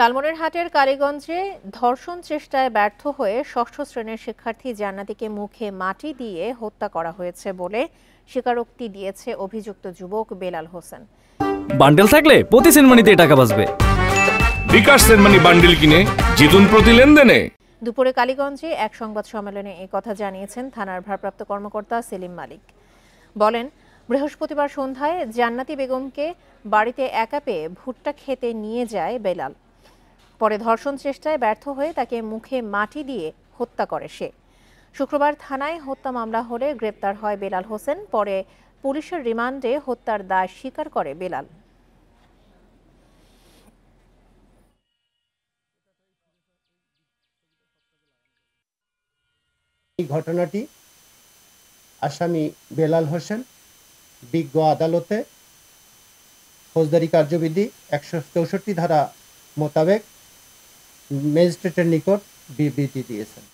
লালমনিরহাটের কালীগঞ্জে ধর্ষণ চেষ্টায় ব্যর্থ হয়ে ষষ্ঠ শ্রেণীর শিক্ষার্থী জান্নাতীকে মুখে মাটি দিয়ে হত্যা করা হয়েছে বলে স্বীকারোক্তি দিয়েছে অভিযুক্ত যুবক বেলাল হোসেন। বান্ডেল থাকলে প্রতি সেনমানিতে টাকা বাঁচবে। বিকাশ সেনমানি বান্ডেল কিনে জিতুন প্রতি লেনদেনে। দুপুরে কালীগঞ্জে এক সংবাদ সম্মেলনে এই কথা জানিয়েছেন থানার ভারপ্রাপ্ত কর্মকর্তা সেলিম মালিক। বলেন, বৃহস্পতিবার সন্ধ্যায় জান্নাতি বেগমকে বাড়িতে একা পেয়ে ভুট্টা খেতে নিয়ে যায় বেলাল। পরে ধর্ষণ চেষ্টায় ব্যর্থ হয়ে তাকে মুখে মাটি দিয়ে হত্যা করে সে। শুক্রবার থানায় হত্যা মামলা হলে গ্রেপ্তার হয় বেলাল হোসেন। পরে পুলিশের রিমান্ডে হত্যার দায় স্বীকার করে বেলাল। এই ঘটনাটি আসামি বেলাল হোসেন বিজ্ঞ আদালতে ফৌজদারি কার্যবিধি 164 ধারা মোতাবেক ম্যাজিস্ট্রেটের নিকট বিবৃতি দিয়েছেন।